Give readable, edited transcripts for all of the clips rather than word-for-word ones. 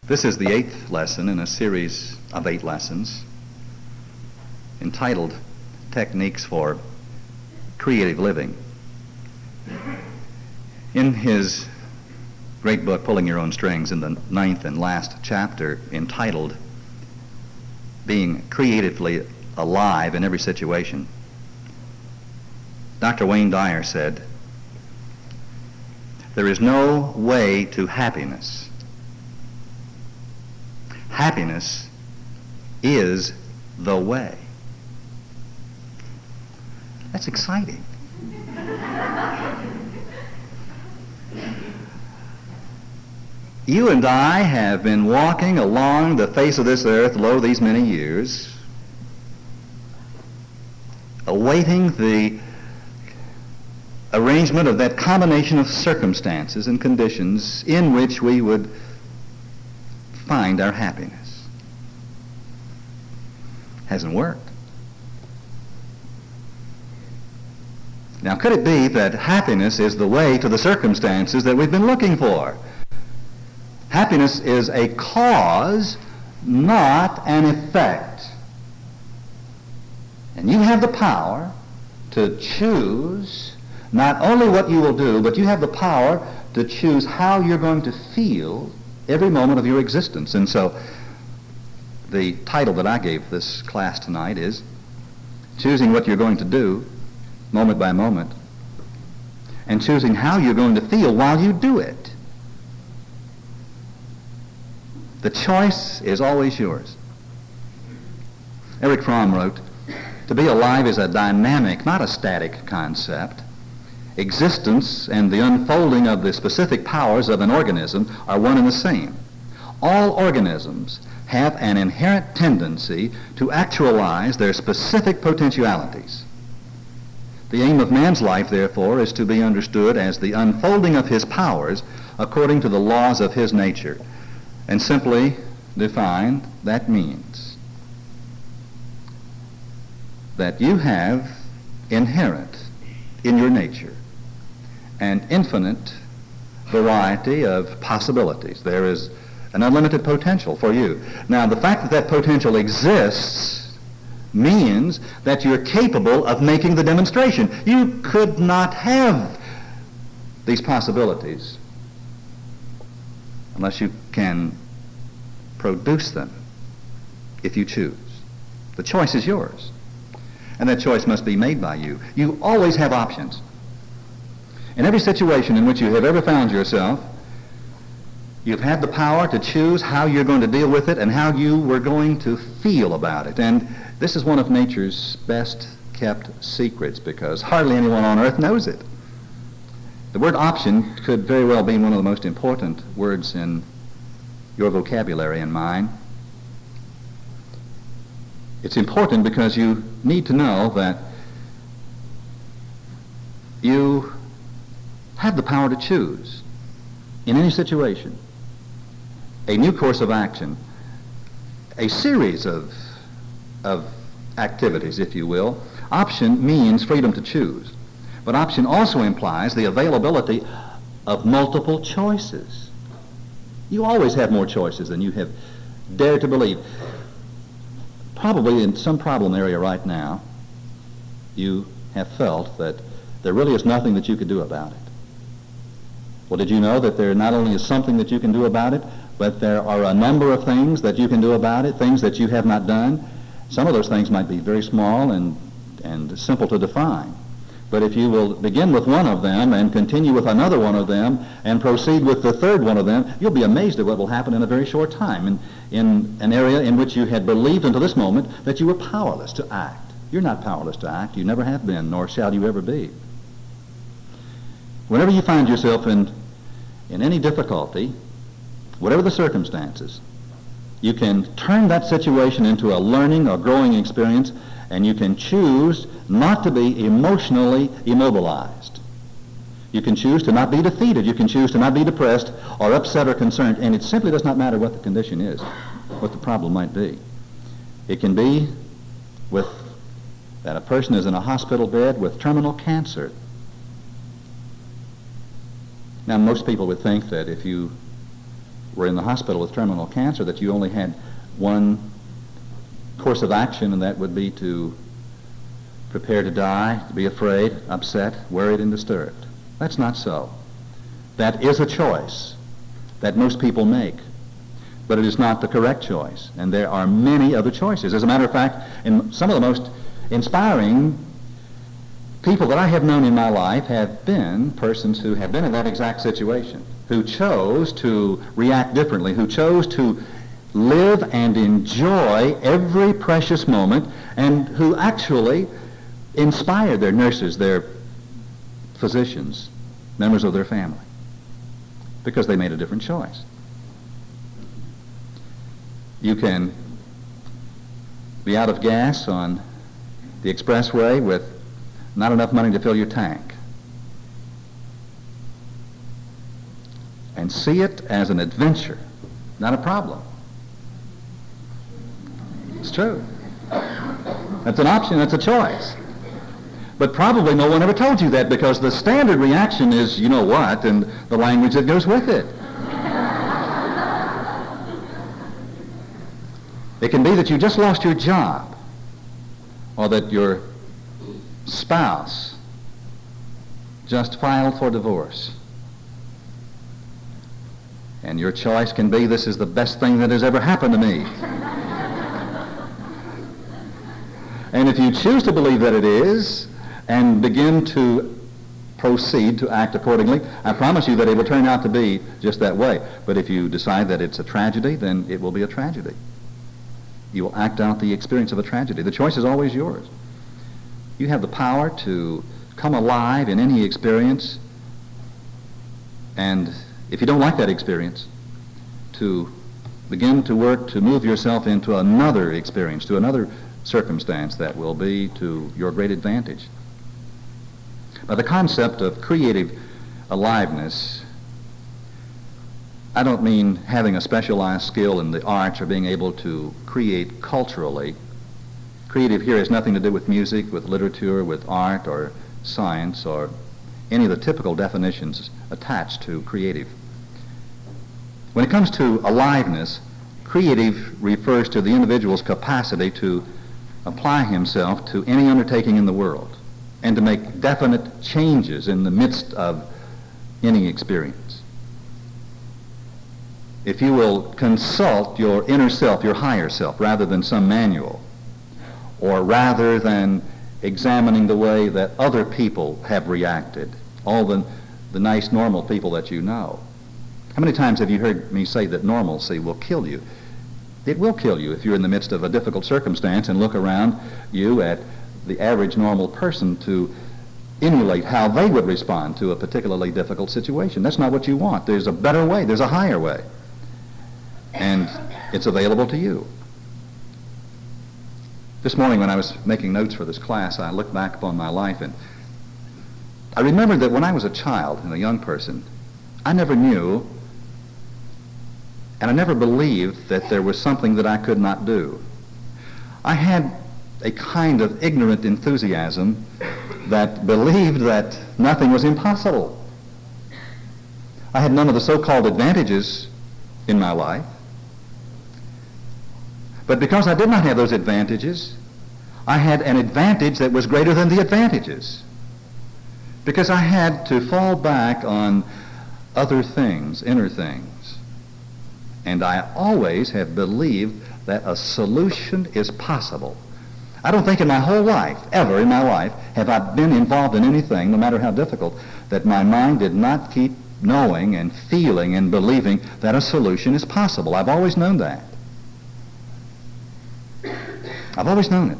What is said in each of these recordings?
This is the 8th lesson in a series of 8 lessons entitled Techniques for Creative Living. In his great book, Pulling Your Own Strings, in the 9th and last chapter entitled Being Creatively Alive in Every Situation, Dr. Wayne Dyer said, "There is no way to happiness. Happiness is the way." That's exciting. You and I have been walking along the face of this earth, lo, these many years, awaiting the arrangement of that combination of circumstances and conditions in which we would find our happiness. Hasn't worked. Now, could it be that happiness is the way to the circumstances that we've been looking for? Happiness is a cause, not an effect. And you have the power to choose not only what you will do, but you have the power to choose how you're going to feel every moment of your existence. And so the title that I gave this class tonight is Choosing What You're Going to Do Moment by Moment, and choosing how you're going to feel while you do it. The choice is always yours. Erich Fromm wrote, "To be alive is a dynamic, not a static concept. Existence and the unfolding of the specific powers of an organism are one and the same. All organisms have an inherent tendency to actualize their specific potentialities. The aim of man's life, therefore, is to be understood as the unfolding of his powers according to the laws of his nature." And simply defined, that means that you have inherent in your nature an infinite variety of possibilities. There is an unlimited potential for you. Now, the fact that that potential exists means that you're capable of making the demonstration. You could not have these possibilities unless you can produce them if you choose. The choice is yours, and that choice must be made by you. You always have options. In every situation in which you have ever found yourself, you've had the power to choose how you're going to deal with it and how you were going to feel about it. And this is one of nature's best kept secrets, because hardly anyone on earth knows it. The word option could very well be one of the most important words in your vocabulary and mine. It's important because you need to know that you have the power to choose in any situation a new course of action, a series of activities, if you will. Option means freedom to choose, but option also implies the availability of multiple choices. You always have more choices than you have dared to believe. Probably in some problem area right now, you have felt that there really is nothing that you could do about it. Well, did you know that there not only is something that you can do about it, but there are a number of things that you can do about it, things that you have not done? Some of those things might be very small and simple to define. But if you will begin with one of them and continue with another one of them and proceed with the third one of them, you'll be amazed at what will happen in a very short time in an area in which you had believed until this moment that you were powerless to act. You're not powerless to act. You never have been, nor shall you ever be. Whenever you find yourself in any difficulty, whatever the circumstances, you can turn that situation into a learning or growing experience, and you can choose not to be emotionally immobilized. You can choose to not be defeated. You can choose to not be depressed or upset or concerned, and it simply does not matter what the condition is, what the problem might be. It can be that a person is in a hospital bed with terminal cancer. Now, most people would think that if you were in the hospital with terminal cancer, that you only had one course of action, and that would be to prepare to die, to be afraid, upset, worried, and disturbed. That's not so. That is a choice that most people make, but it is not the correct choice, and there are many other choices. As a matter of fact, in some of the most inspiring people that I have known in my life have been persons who have been in that exact situation, who chose to react differently, who chose to live and enjoy every precious moment, and who actually inspired their nurses, their physicians, members of their family, because they made a different choice. You can be out of gas on the expressway with not enough money to fill your tank, and see it as an adventure, not a problem. It's true. That's an option, that's a choice. But probably no one ever told you that, because the standard reaction is, you know what, and the language that goes with it. It can be that you just lost your job, or that your spouse just filed for divorce. And your choice can be, this is the best thing that has ever happened to me. And if you choose to believe that it is, and begin to proceed to act accordingly, I promise you that it will turn out to be just that way. But if you decide that it's a tragedy, then it will be a tragedy. You will act out the experience of a tragedy. The choice is always yours. You have the power to come alive in any experience, and if you don't like that experience, to begin to work to move yourself into another experience, to another circumstance that will be to your great advantage. By the concept of creative aliveness, I don't mean having a specialized skill in the arts or being able to create culturally. Creative here has nothing to do with music, with literature, with art, or science, or any of the typical definitions attached to creative. When it comes to aliveness, creative refers to the individual's capacity to apply himself to any undertaking in the world and to make definite changes in the midst of any experience. If you will consult your inner self, your higher self, rather than some manual, or rather than examining the way that other people have reacted, all the nice normal people that you know. How many times have you heard me say that normalcy will kill you? It will kill you if you're in the midst of a difficult circumstance and look around you at the average normal person to emulate how they would respond to a particularly difficult situation. That's not what you want. There's a better way. There's a higher way. And it's available to you. This morning when I was making notes for this class, I looked back upon my life, and I remembered that when I was a child and a young person, I never knew and I never believed that there was something that I could not do. I had a kind of ignorant enthusiasm that believed that nothing was impossible. I had none of the so-called advantages in my life. But because I did not have those advantages, I had an advantage that was greater than the advantages. Because I had to fall back on other things, inner things. And I always have believed that a solution is possible. I don't think in my whole life, ever in my life, have I been involved in anything, no matter how difficult, that my mind did not keep knowing and feeling and believing that a solution is possible. I've always known that. I've always known it.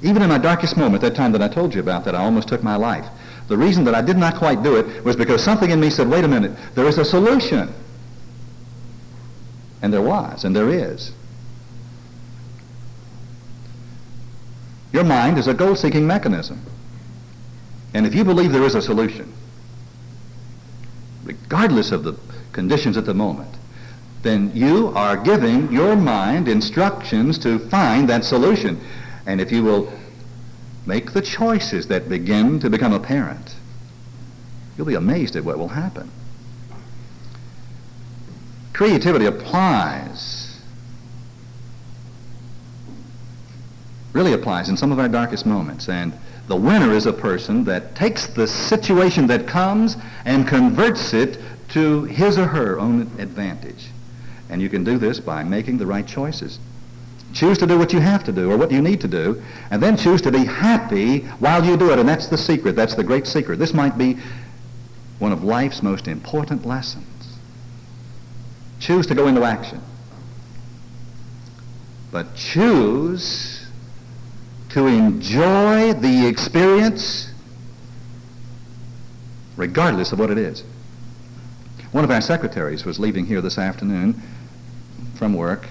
Even in my darkest moment, that time that I told you about that I almost took my life, the reason that I did not quite do it was because something in me said, wait a minute, there is a solution. And there was, and there is. Your mind is a goal-seeking mechanism. And if you believe there is a solution, regardless of the conditions at the moment, then you are giving your mind instructions to find that solution. And if you will make the choices that begin to become apparent, you'll be amazed at what will happen. Creativity really applies in some of our darkest moments. And the winner is a person that takes the situation that comes and converts it to his or her own advantage. And you can do this by making the right choices. Choose to do what you have to do or what you need to do, and then choose to be happy while you do it. And that's the secret. That's the great secret. This might be one of life's most important lessons. Choose to go into action. But choose to enjoy the experience regardless of what it is. One of our secretaries was leaving here this afternoon from work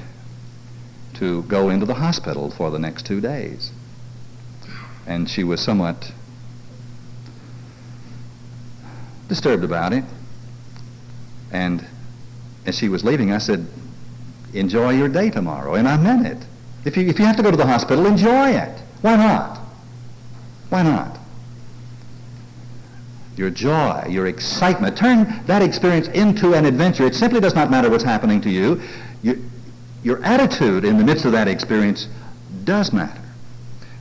to go into the hospital for the next 2 days. And she was somewhat disturbed about it. And as she was leaving, I said, enjoy your day tomorrow. And I meant it. If you have to go to the hospital, enjoy it. Why not? Why not? Your joy, your excitement, turn that experience into an adventure. It simply does not matter what's happening to you. Your attitude in the midst of that experience does matter,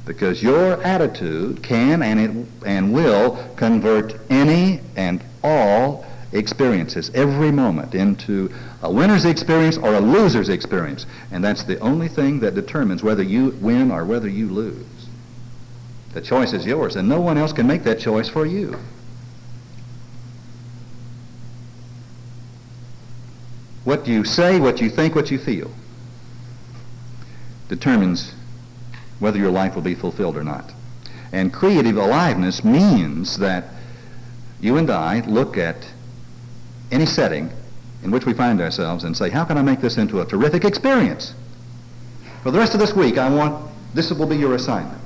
because your attitude can and will convert any and all experiences, every moment, into a winner's experience or a loser's experience. And that's the only thing that determines whether you win or whether you lose. The choice is yours, and no one else can make that choice for you. What you say, what you think, what you feel determines whether your life will be fulfilled or not. And creative aliveness means that you and I look at any setting in which we find ourselves and say, how can I make this into a terrific experience? For the rest of this week, this will be your assignment.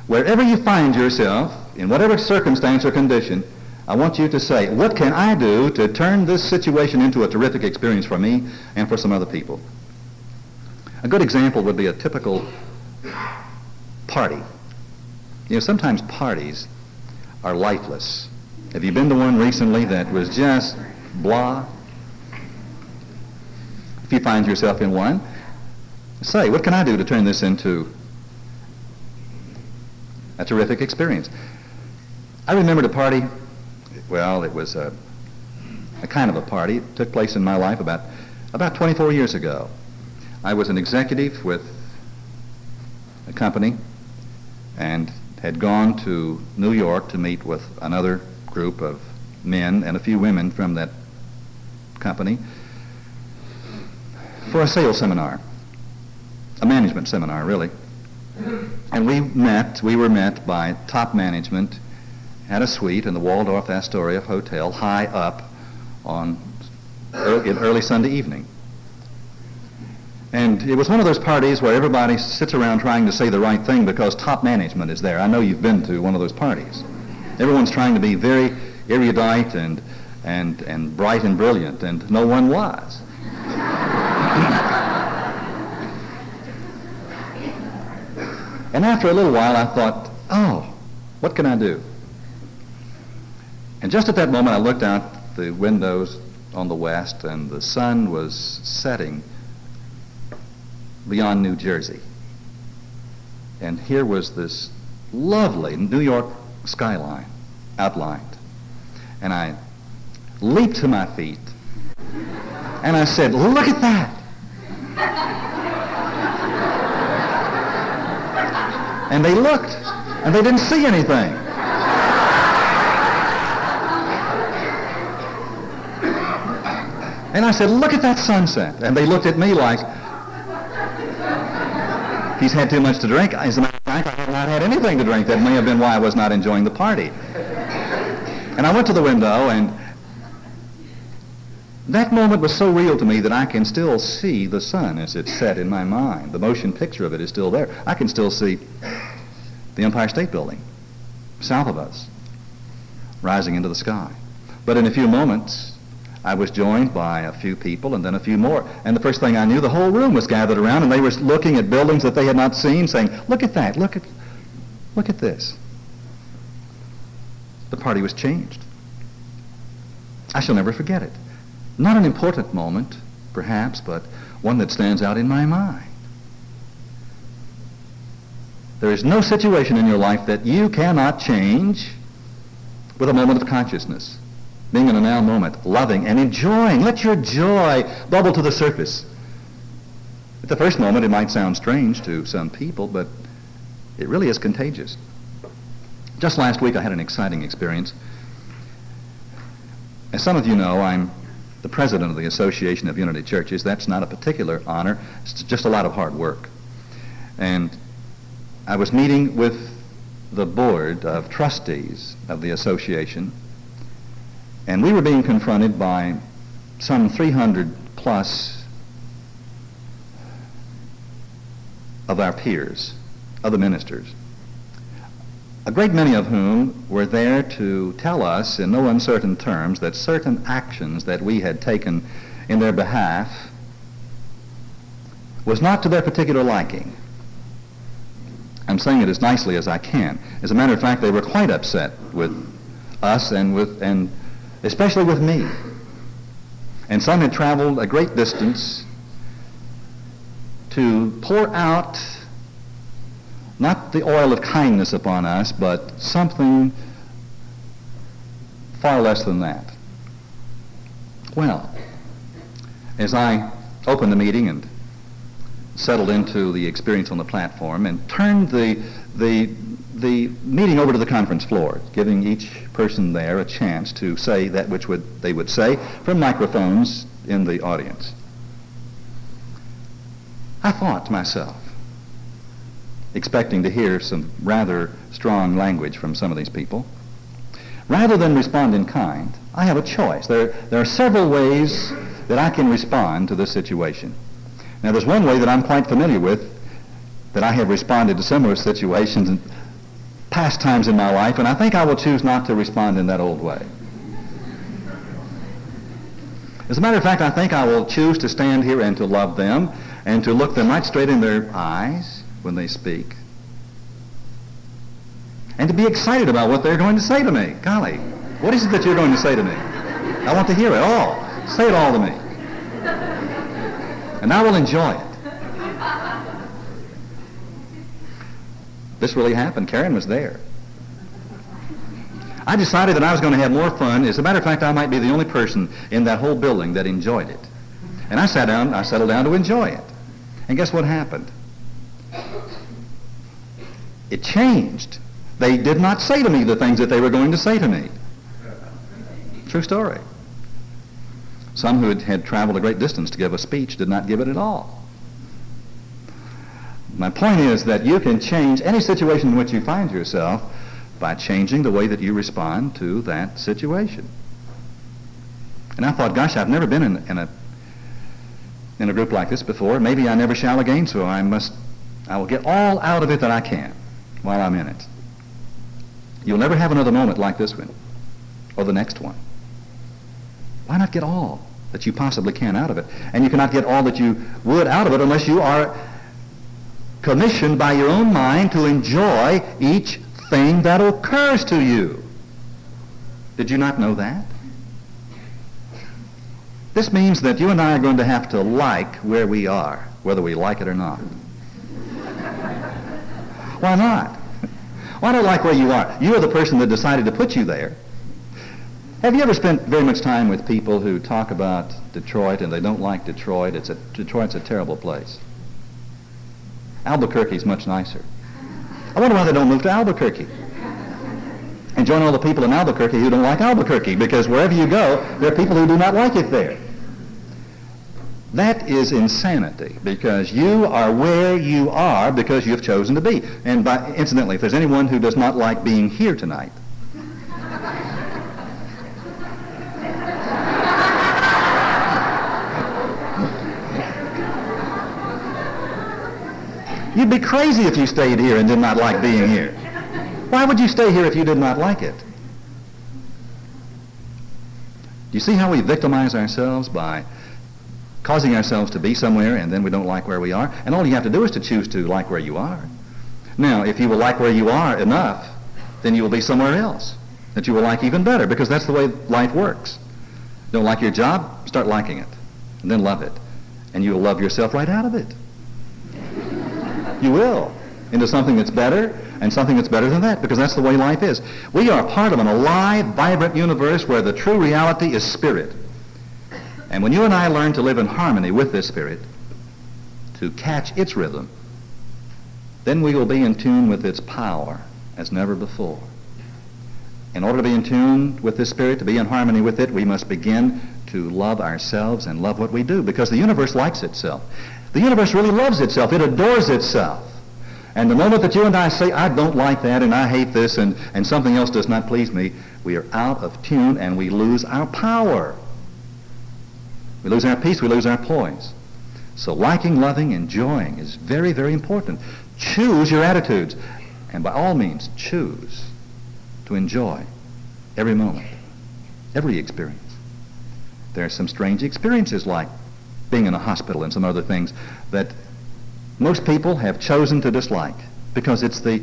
Wherever you find yourself, in whatever circumstance or condition, I want you to say, what can I do to turn this situation into a terrific experience for me and for some other people? A good example would be a typical party. You know, sometimes parties are lifeless. Have you been to one recently that was just blah? If you find yourself in one, say, what can I do to turn this into a terrific experience? I remembered a party. Well, it was a kind of a party. It took place in my life about 24 years ago. I was an executive with a company and had gone to New York to meet with another group of men and a few women from that company for a sales seminar, a management seminar, really. And we were met by top management at a suite in the Waldorf Astoria Hotel, high up in early Sunday evening. And it was one of those parties where everybody sits around trying to say the right thing because top management is there. I know you've been to one of those parties. Everyone's trying to be very erudite and bright and brilliant, and no one was. And after a little while, I thought, oh, what can I do? And just at that moment, I looked out the windows on the west, and the sun was setting beyond New Jersey. And here was this lovely New York skyline outlined. And I leaped to my feet, and I said, look at that! And they looked, and they didn't see anything. And I said, look at that sunset. And they looked at me like, he's had too much to drink. As a matter of fact, I have not had anything to drink. That may have been why I was not enjoying the party. And I went to the window, and that moment was so real to me that I can still see the sun as it's set in my mind. The motion picture of it is still there. I can still see the Empire State Building south of us, rising into the sky. But in a few moments, I was joined by a few people and then a few more. And the first thing I knew, the whole room was gathered around, and they were looking at buildings that they had not seen, saying, look at that, look at this. The party was changed. I shall never forget it. Not an important moment, perhaps, but one that stands out in my mind. There is no situation in your life that you cannot change with a moment of consciousness. Being in a now moment, loving and enjoying. Let your joy bubble to the surface. At the first moment, it might sound strange to some people, but it really is contagious. Just last week, I had an exciting experience. As some of you know, I'm the president of the Association of Unity Churches. That's not a particular honor. It's just a lot of hard work. And I was meeting with the board of trustees of the association, and we were being confronted by some 300 plus of our peers, other ministers, a great many of whom were there to tell us in no uncertain terms that certain actions that we had taken in their behalf was not to their particular liking. I'm saying it as nicely as I can. As a matter of fact, they were quite upset with us and especially with me. And some had traveled a great distance to pour out not the oil of kindness upon us, but something far less than that. Well, as I opened the meeting and settled into the experience on the platform and turned the meeting over to the conference floor, giving each person there a chance to say that which they would say from microphones in the audience, I thought to myself, expecting to hear some rather strong language from some of these people, rather than respond in kind, I have a choice. There are several ways that I can respond to this situation. Now, there's one way that I'm quite familiar with, that I have responded to similar situations in past times in my life, and I think I will choose not to respond in that old way. As a matter of fact, I think I will choose to stand here and to love them and to look them right straight in their eyes when they speak and to be excited about what they're going to say to me. Golly, what is it that you're going to say to me? I want to hear it all. Say it all to me. And I will enjoy it. This really happened. Karen was there. I decided that I was going to have more fun. As a matter of fact, I might be the only person in that whole building that enjoyed it. And I settled down to enjoy it. And guess what happened? It changed. They did not say to me the things that they were going to say to me. True story. Some who had traveled a great distance to give a speech did not give it at all. My point is that you can change any situation in which you find yourself by changing the way that you respond to that situation. And I thought, gosh, I've never been in a group like this before. Maybe I never shall again, so I will get all out of it that I can while I'm in it. You'll never have another moment like this one or the next one. Why not get all that you possibly can out of it? And you cannot get all that you would out of it unless you are commissioned by your own mind to enjoy each thing that occurs to you. Did you not know that? This means that you and I are going to have to like where we are, whether we like it or not. Why not? Why not like where you are? You are the person that decided to put you there. Have you ever spent very much time with people who talk about Detroit and they don't like Detroit? Detroit's a terrible place. Albuquerque's much nicer. I wonder why they don't move to Albuquerque and join all the people in Albuquerque who don't like Albuquerque, because wherever you go, there are people who do not like it there. That is insanity, because you are where you are because you have chosen to be. And incidentally, if there's anyone who does not like being here tonight, you'd be crazy if you stayed here and did not like being here. Why would you stay here if you did not like it? Do you see how we victimize ourselves by causing ourselves to be somewhere and then we don't like where we are? And all you have to do is to choose to like where you are. Now, if you will like where you are enough, then you will be somewhere else that you will like even better, because that's the way life works. Don't like your job? Start liking it. And then love it. And you'll love yourself right out of it. You will. Into something that's better, and something that's better than that, because that's the way life is. We are part of an alive, vibrant universe where the true reality is spirit. And when you and I learn to live in harmony with this spirit, to catch its rhythm, then we will be in tune with its power as never before. In order to be in tune with this spirit, to be in harmony with it, we must begin to love ourselves and love what we do, because the universe likes itself. The universe really loves itself. It adores itself. And the moment that you and I say, I don't like that and I hate this and something else does not please me, we are out of tune and we lose our power. We lose our peace, we lose our poise. So liking, loving, enjoying is very, very important. Choose your attitudes. And by all means, choose to enjoy every moment, every experience. There are some strange experiences like being in a hospital and some other things that most people have chosen to dislike because it's the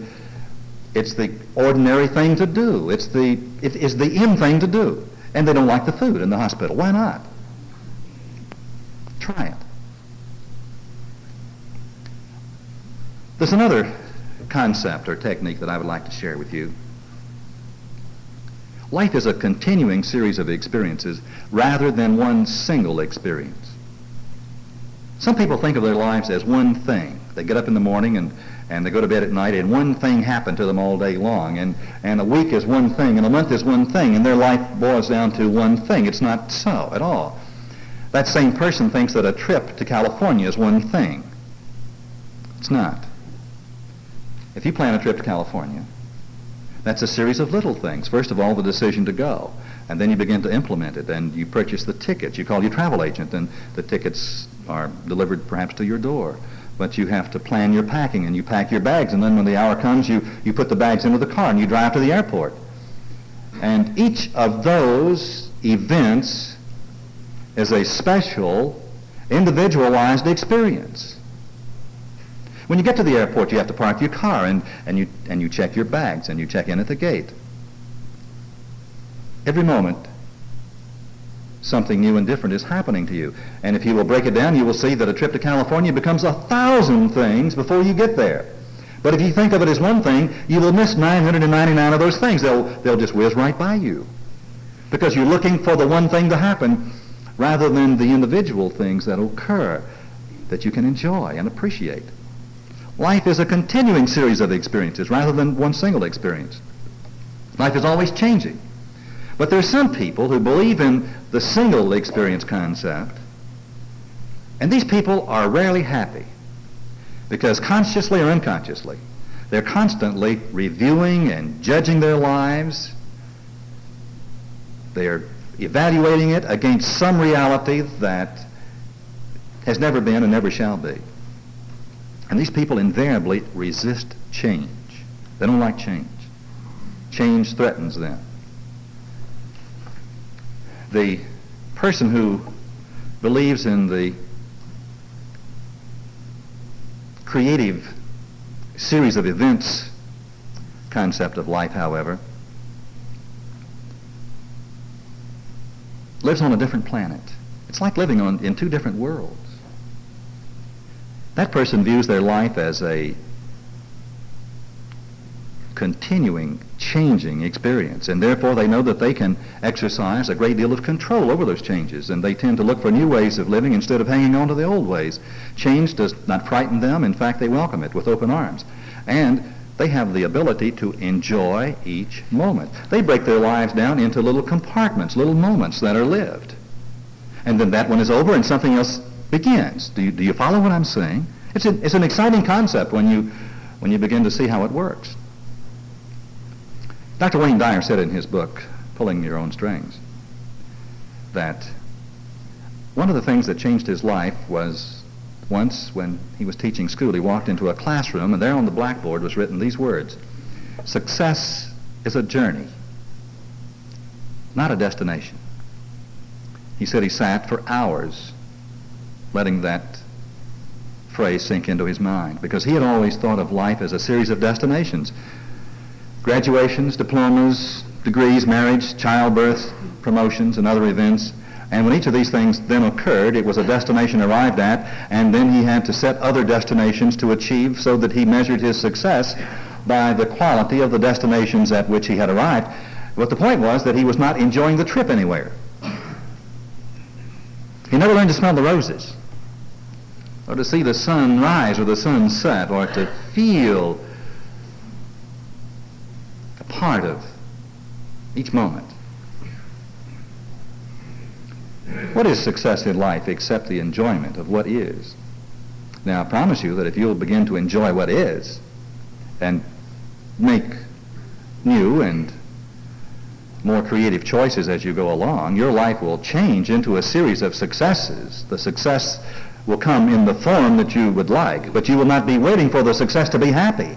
ordinary thing to do. It is the in thing to do. And they don't like the food in the hospital. Why not? Try it. There's another concept or technique that I would like to share with you. Life is a continuing series of experiences rather than one single experience. Some people think of their lives as one thing. They get up in the morning and they go to bed at night and one thing happened to them all day long. And a week is one thing and a month is one thing and their life boils down to one thing. It's not so at all. That same person thinks that a trip to California is one thing. It's not. If you plan a trip to California, that's a series of little things. First of all, the decision to go. And then you begin to implement it, and you purchase the tickets. You call your travel agent, and the tickets are delivered perhaps to your door. But you have to plan your packing, and you pack your bags, and then when the hour comes, you put the bags into the car, and you drive to the airport. And each of those events is a special, individualized experience. When you get to the airport, you have to park your car, and you check your bags, and you check in at the gate. Every moment, something new and different is happening to you. And if you will break it down, you will see that a trip to California becomes 1,000 things before you get there. But if you think of it as one thing, you will miss 999 of those things. They'll just whiz right by you. Because you're looking for the one thing to happen rather than the individual things that occur that you can enjoy and appreciate. Life is a continuing series of experiences rather than one single experience. Life is always changing. But there are some people who believe in the single experience concept, and these people are rarely happy because consciously or unconsciously, they're constantly reviewing and judging their lives. They are evaluating it against some reality that has never been and never shall be. And these people invariably resist change. They don't like change. Change threatens them. The person who believes in the creative series of events concept of life, however, lives on a different planet. It's like living in two different worlds. That person views their life as a continuing, changing experience, and therefore they know that they can exercise a great deal of control over those changes, and they tend to look for new ways of living instead of hanging on to the old ways. Change does not frighten them. In fact, they welcome it with open arms. And they have the ability to enjoy each moment. They break their lives down into little compartments, little moments that are lived. And then that one is over and something else begins. Do you follow what I'm saying? It's an exciting concept when you begin to see how it works. Dr. Wayne Dyer said in his book, Pulling Your Own Strings, that one of the things that changed his life was once when he was teaching school, he walked into a classroom and there on the blackboard was written these words: "Success is a journey, not a destination." He said he sat for hours letting that phrase sink into his mind because he had always thought of life as a series of destinations. Graduations, diplomas, degrees, marriage, childbirth, promotions, and other events. And when each of these things then occurred, it was a destination arrived at, and then he had to set other destinations to achieve, so that he measured his success by the quality of the destinations at which he had arrived. But the point was that he was not enjoying the trip anywhere. He never learned to smell the roses, or to see the sun rise or the sun set, or to feel a part of each moment. What is success in life except the enjoyment of what is? Now, I promise you that if you'll begin to enjoy what is and make new and more creative choices as you go along, your life will change into a series of successes. The success will come in the form that you would like, but you will not be waiting for the success to be happy.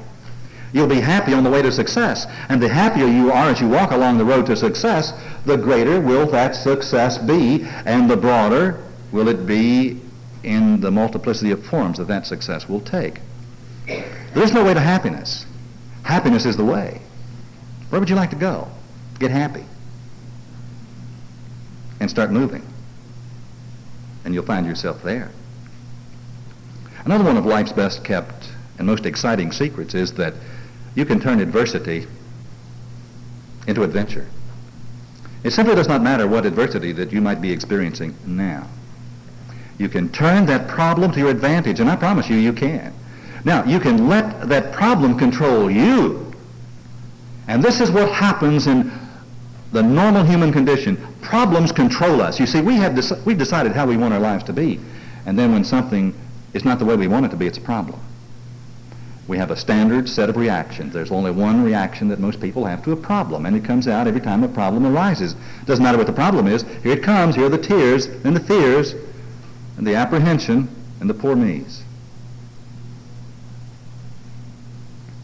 You'll be happy on the way to success, and the happier you are as you walk along the road to success, the greater will that success be, and the broader will it be in the multiplicity of forms that that success will take. There's no way to happiness. Happiness is the way. Where would you like to go? Get happy. And start moving. And you'll find yourself there. Another one of life's best kept and most exciting secrets is that you can turn adversity into adventure. It simply does not matter what adversity that you might be experiencing now. You can turn that problem to your advantage, and I promise you, you can. Now, you can let that problem control you. And this is what happens in the normal human condition. Problems control us. You see, we've decided how we want our lives to be. And then when something is not the way we want it to be, it's a problem. We have a standard set of reactions. There's only one reaction that most people have to a problem, and it comes out every time a problem arises. It doesn't matter what the problem is. Here it comes. Here are the tears, and the fears, and the apprehension, and the poor me's.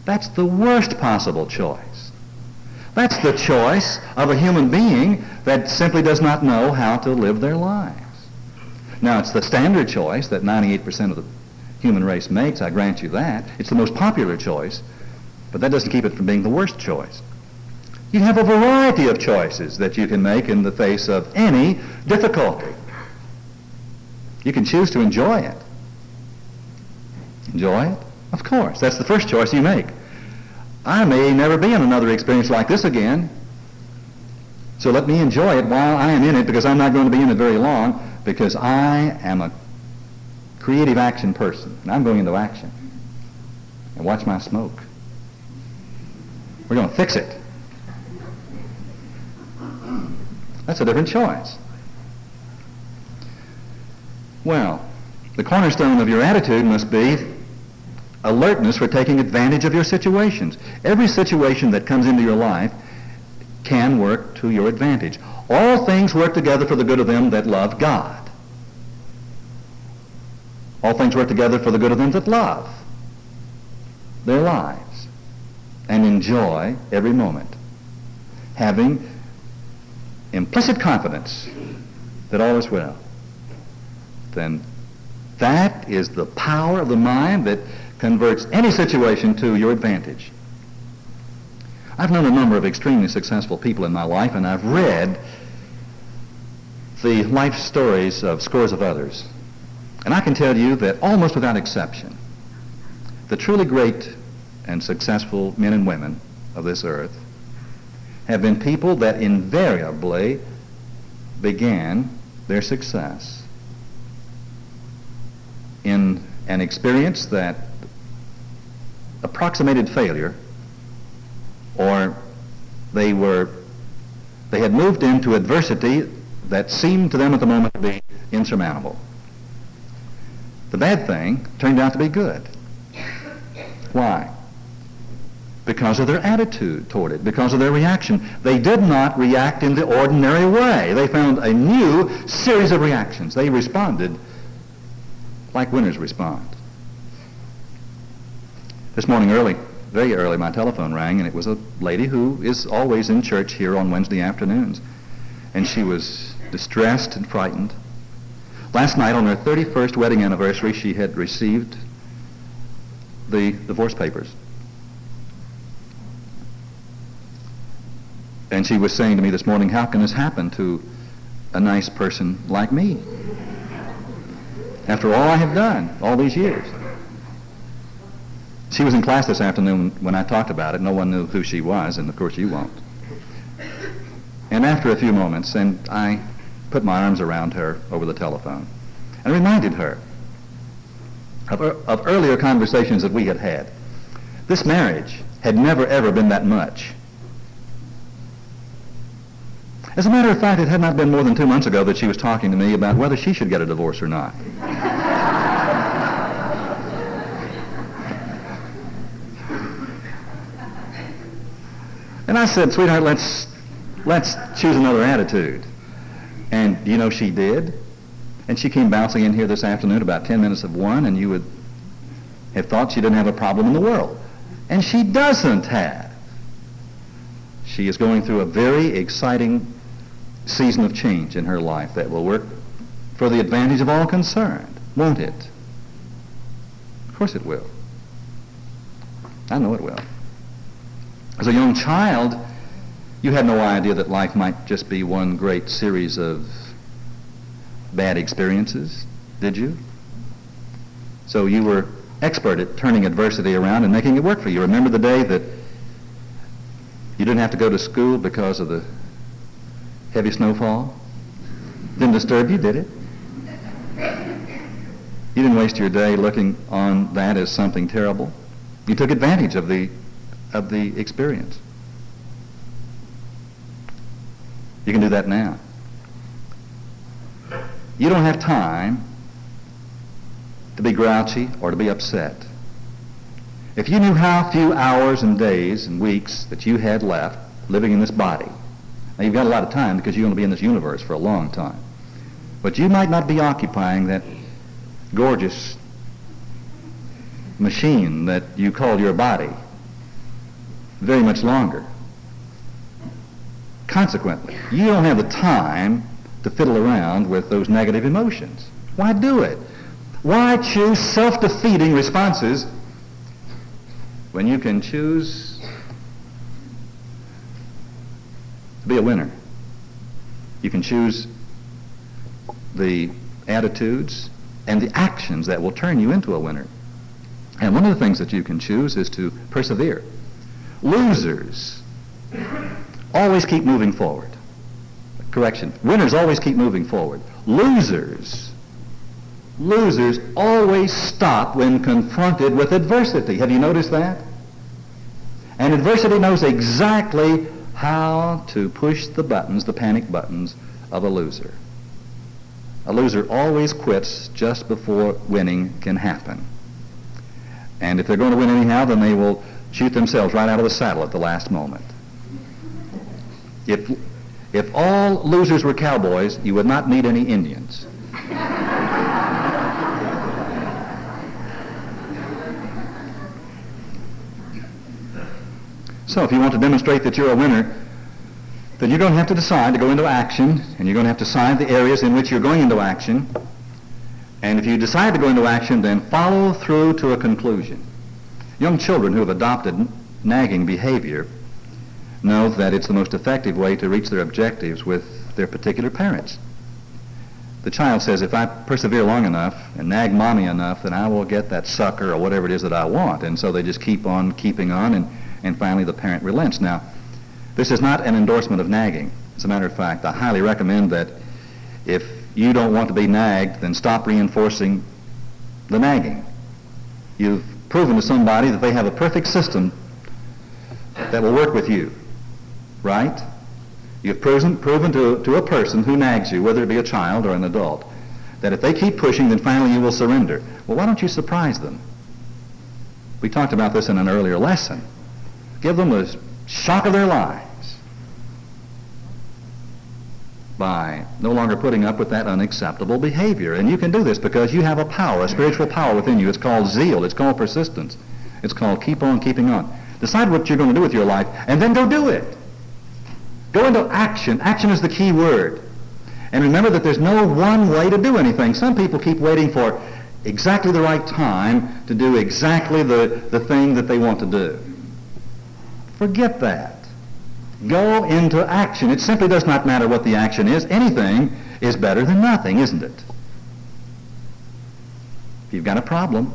That's the worst possible choice. That's the choice of a human being that simply does not know how to live their lives. Now, it's the standard choice that 98% of the human race makes, I grant you that. It's the most popular choice, but that doesn't keep it from being the worst choice. You have a variety of choices that you can make in the face of any difficulty. You can choose to enjoy it. Enjoy it? Of course. That's the first choice you make. I may never be in another experience like this again, so let me enjoy it while I am in it, because I'm not going to be in it very long, because I am a creative action person, and I'm going into action. And watch my smoke. We're going to fix it. That's a different choice. Well, the cornerstone of your attitude must be alertness for taking advantage of your situations. Every situation that comes into your life can work to your advantage. All things work together for the good of them that love God. All things work together for the good of them that love their lives and enjoy every moment, having implicit confidence that all is well. Then that is the power of the mind that converts any situation to your advantage. I've known a number of extremely successful people in my life, and I've read the life stories of scores of others. And I can tell you that almost without exception, the truly great and successful men and women of this earth have been people that invariably began their success in an experience that approximated failure, or they had moved into adversity that seemed to them at the moment to be insurmountable. The bad thing turned out to be good. Why? Because of their attitude toward it, because of their reaction. They did not react in the ordinary way. They found a new series of reactions. They responded like winners respond. This morning early, very early, my telephone rang, and it was a lady who is always in church here on Wednesday afternoons. And she was distressed and frightened. Last night, on her 31st wedding anniversary, she had received the divorce papers. And she was saying to me this morning, how can this happen to a nice person like me. After all I have done, all these years. She was in class this afternoon when I talked about it. No one knew who she was, and of course you won't. And after a few moments, and I put my arms around her over the telephone and reminded her of earlier conversations that we had had. This marriage had never, ever been that much. As a matter of fact, it had not been more than 2 months ago that she was talking to me about whether she should get a divorce or not. And I said, sweetheart, let's choose another attitude. And you know she did. And she came bouncing in here this afternoon about 10 minutes of 1, and you would have thought she didn't have a problem in the world. And she doesn't have. She is going through a very exciting season of change in her life that will work for the advantage of all concerned, won't it? Of course it will. I know it will. As a young child, you had no idea that life might just be one great series of bad experiences, did you? So you were expert at turning adversity around and making it work for you. Remember the day that you didn't have to go to school because of the heavy snowfall? Didn't disturb you, did it? You didn't waste your day looking on that as something terrible. You took advantage of the experience. You can do that now. You don't have time to be grouchy or to be upset. If you knew how few hours and days and weeks that you had left living in this body, now you've got a lot of time because you're going to be in this universe for a long time, but you might not be occupying that gorgeous machine that you call your body very much longer. Consequently, you don't have the time to fiddle around with those negative emotions. Why do it? Why choose self-defeating responses when you can choose to be a winner? You can choose the attitudes and the actions that will turn you into a winner. And one of the things that you can choose is to persevere. Losers always keep moving forward. Correction. Winners always keep moving forward. Losers always stop when confronted with adversity. Have you noticed that? And adversity knows exactly how to push the buttons, the panic buttons of a loser. A loser always quits just before winning can happen. And if they're going to win anyhow, then they will shoot themselves right out of the saddle at the last moment. If all losers were cowboys, you would not need any Indians. So if you want to demonstrate that you're a winner, then you're going to have to decide to go into action, and you're going to have to decide the areas in which you're going into action. And if you decide to go into action, then follow through to a conclusion. Young children who have adopted nagging behavior know that it's the most effective way to reach their objectives with their particular parents. The child says, if I persevere long enough and nag mommy enough, then I will get that sucker or whatever it is that I want. And so they just keep on keeping on, and finally the parent relents. Now, this is not an endorsement of nagging. As a matter of fact, I highly recommend that if you don't want to be nagged, then stop reinforcing the nagging. You've proven to somebody that they have a perfect system that will work with you, right? You've proven to a person who nags you, whether it be a child or an adult, that if they keep pushing, then finally you will surrender. Well, why don't you surprise them? We talked about this in an earlier lesson. Give them the shock of their lives by no longer putting up with that unacceptable behavior. And you can do this because you have a power, a spiritual power within you. It's called zeal. It's called persistence. It's called keep on keeping on. Decide what you're going to do with your life, and then go do it. Go into action. Action is the key word. And remember that there's no one way to do anything. Some people keep waiting for exactly the right time to do exactly the thing that they want to do. Forget that. Go into action. It simply does not matter what the action is. Anything is better than nothing, isn't it? If you've got a problem,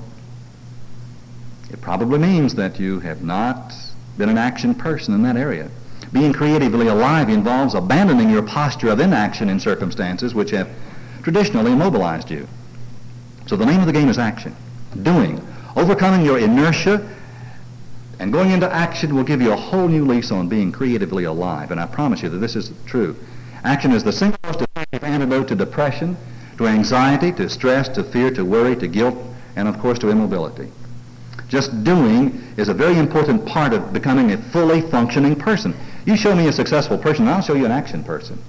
it probably means that you have not been an action person in that area. Being creatively alive involves abandoning your posture of inaction in circumstances which have traditionally immobilized you. So the name of the game is action. Doing. Overcoming your inertia and going into action will give you a whole new lease on being creatively alive. And I promise you that this is true. Action is the single most effective antidote to depression, to anxiety, to stress, to fear, to worry, to guilt, and of course to immobility. Just doing is a very important part of becoming a fully functioning person. You show me a successful person, and I'll show you an action person.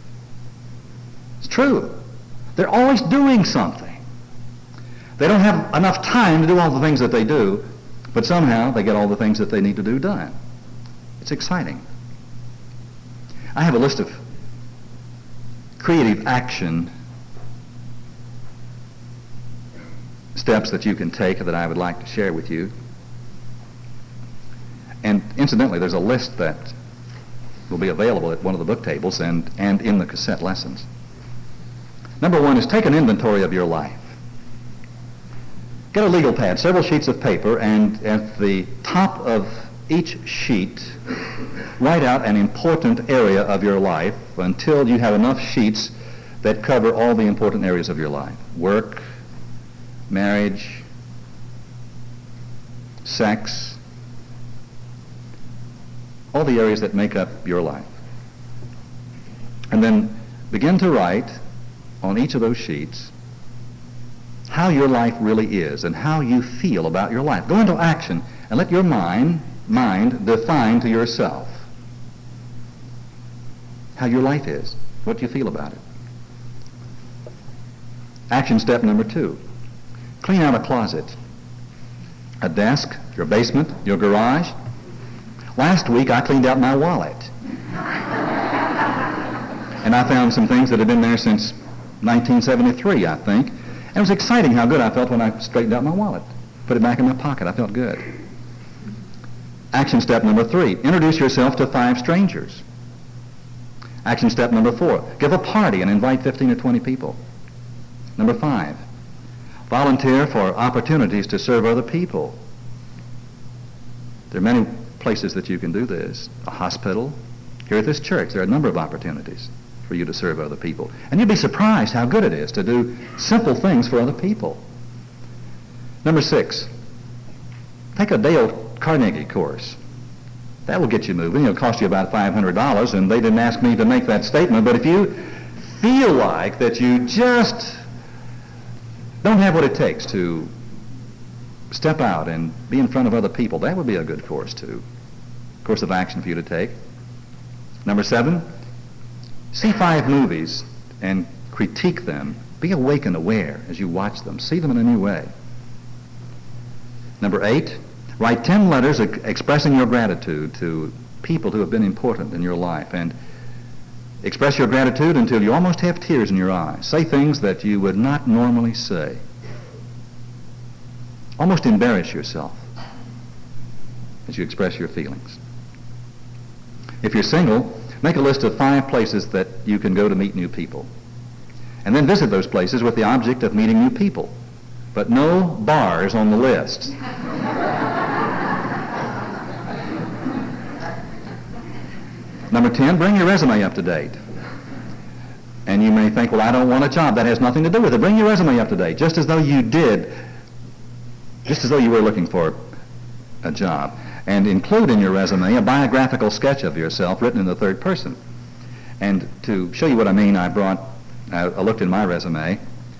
It's true. They're always doing something. They don't have enough time to do all the things that they do, but somehow they get all the things that they need to do done. It's exciting. I have a list of creative action steps that you can take that I would like to share with you. And incidentally, there's a list that will be available at one of the book tables and in the cassette lessons. Number one is take an inventory of your life. Get a legal pad, several sheets of paper, and at the top of each sheet, write out an important area of your life until you have enough sheets that cover all the important areas of your life. Work, marriage, sex, all the areas that make up your life. And then begin to write on each of those sheets how your life really is and how you feel about your life. Go into action and let your mind define to yourself how your life is, what you feel about it. Action step number two, clean out a closet, a desk, your basement, your garage. Last week I cleaned out my wallet. And I found some things that had been there since 1973, I think. And it was exciting how good I felt when I straightened out my wallet. Put it back in my pocket. I felt good. Action step number three, introduce yourself to 5 strangers. Action step number 4, give a party and invite 15 or 20 people. Number 5, volunteer for opportunities to serve other people. There are many places that you can do this. A hospital. Here at this church, there are a number of opportunities for you to serve other people. And you'd be surprised how good it is to do simple things for other people. Number 6, take a Dale Carnegie course. That will get you moving. It'll cost you about $500, and they didn't ask me to make that statement, but if you feel like that you just don't have what it takes to step out and be in front of other people, that would be a good course too. Course of action for you to take. Number 7, see 5 movies and critique them. Be awake and aware as you watch them. See them in a new way. Number 8, write 10 letters expressing your gratitude to people who have been important in your life, and express your gratitude until you almost have tears in your eyes. Say things that you would not normally say. Almost embarrass yourself as you express your feelings. If you're single, make a list of 5 places that you can go to meet new people. And then visit those places with the object of meeting new people. But no bars on the list. Number 10, bring your resume up to date. And you may think, well, I don't want a job. That has nothing to do with it. Bring your resume up to date, just as though you were looking for a job. And include in your resume a biographical sketch of yourself written in the third person. And to show you what I mean, I looked in my resume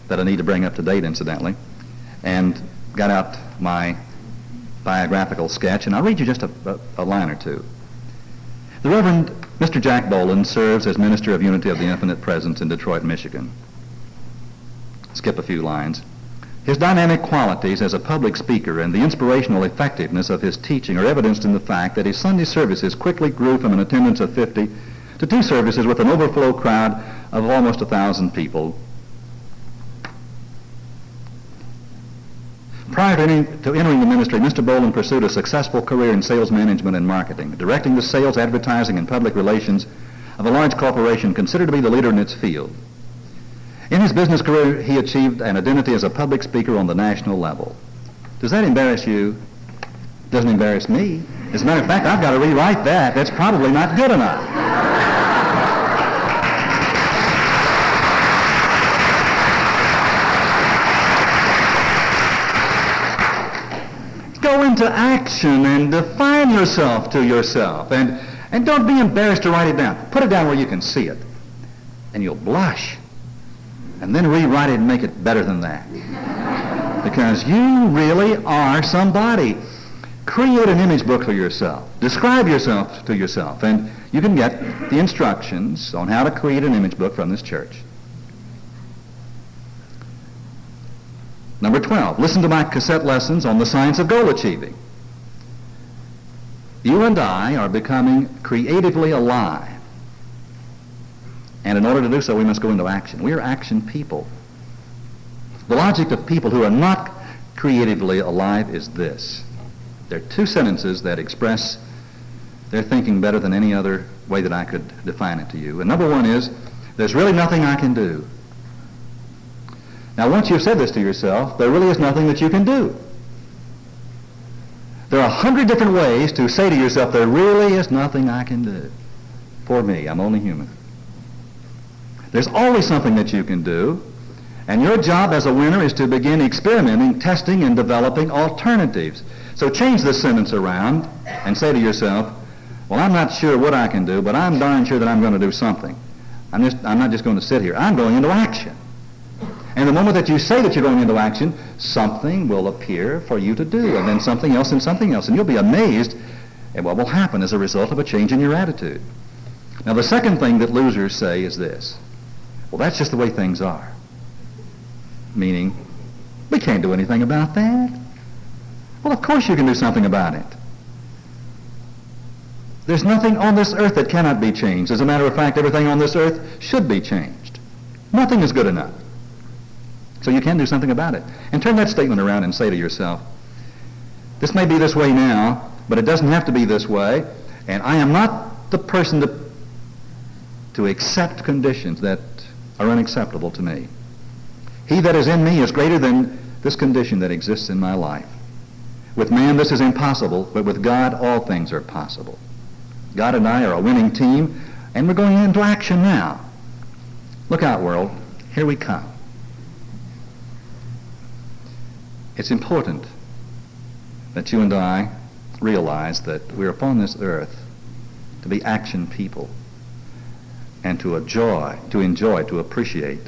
that I need to bring up to date, incidentally, and got out my biographical sketch, and I'll read you just a line or two. The Reverend Mr. Jack Boland serves as Minister of Unity of the Infinite Presence in Detroit, Michigan. Skip a few lines. His dynamic qualities as a public speaker and the inspirational effectiveness of his teaching are evidenced in the fact that his Sunday services quickly grew from an attendance of 50 to 2 services with an overflow crowd of almost 1,000 people. Prior to entering the ministry, Mr. Bolin pursued a successful career in sales management and marketing, directing the sales, advertising, and public relations of a large corporation considered to be the leader in its field. In his business career, he achieved an identity as a public speaker on the national level. Does that embarrass you? Doesn't embarrass me. As a matter of fact, I've got to rewrite that. That's probably not good enough. Go into action and define yourself to yourself. And don't be embarrassed to write it down. Put it down where you can see it. And you'll blush. And then rewrite it and make it better than that. Because you really are somebody. Create an image book for yourself. Describe yourself to yourself. And you can get the instructions on how to create an image book from this church. Number 12, listen to my cassette lessons on the science of goal achieving. You and I are becoming creatively alive. And in order to do so, we must go into action. We are action people. The logic of people who are not creatively alive is this. There are two sentences that express their thinking better than any other way that I could define it to you. And number one is, there's really nothing I can do. Now, once you've said this to yourself, there really is nothing that you can do. There are 100 different ways to say to yourself, there really is nothing I can do. Poor me, I'm only human. There's always something that you can do, and your job as a winner is to begin experimenting, testing, and developing alternatives. So change this sentence around and say to yourself, well, I'm not sure what I can do, but I'm darn sure that I'm going to do something. I'm not just going to sit here. I'm going into action. And the moment that you say that you're going into action, something will appear for you to do, and then something else, and you'll be amazed at what will happen as a result of a change in your attitude. Now, the second thing that losers say is this. Well, that's just the way things are. Meaning, we can't do anything about that. Well, of course you can do something about it. There's nothing on this earth that cannot be changed. As a matter of fact, everything on this earth should be changed. Nothing is good enough. So you can do something about it. And turn that statement around and say to yourself, this may be this way now, but it doesn't have to be this way, and I am not the person to accept conditions that are unacceptable to me. He that is in me is greater than this condition that exists in my life. With man, this is impossible, but with God, all things are possible. God and I are a winning team, and we're going into action now. Look out, world. Here we come. It's important that you and I realize that we're upon this earth to be action people and to enjoy, to appreciate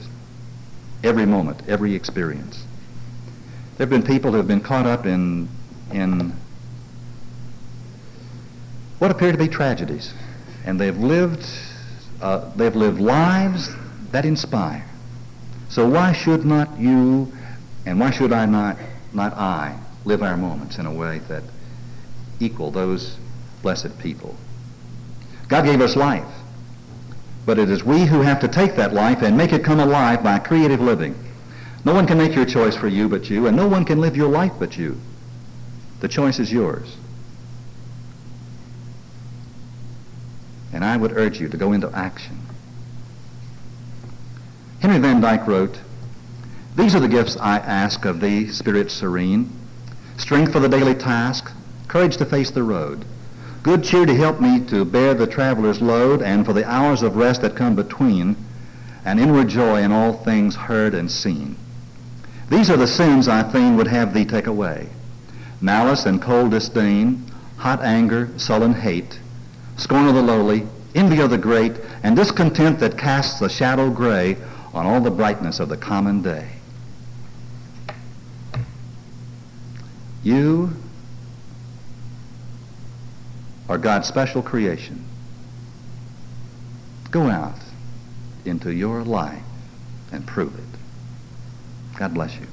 every moment, every experience. There have been people who have been caught up in what appear to be tragedies, and they've lived lives that inspire. So why should not you, and why should I not I, live our moments in a way that equal those blessed people? God gave us life, but it is we who have to take that life and make it come alive by creative living. No one can make your choice for you but you, and no one can live your life but you. The choice is yours. And I would urge you to go into action. Henry Van Dyke wrote, "These are the gifts I ask of thee, spirit serene, strength for the daily task, courage to face the road, good cheer to help me to bear the traveler's load, and for the hours of rest that come between, an inward joy in all things heard and seen. These are the sins I fain would have thee take away, malice and cold disdain, hot anger, sullen hate, scorn of the lowly, envy of the great, and discontent that casts a shadow gray on all the brightness of the common day." You are God's special creation. Go out into your life and prove it. God bless you.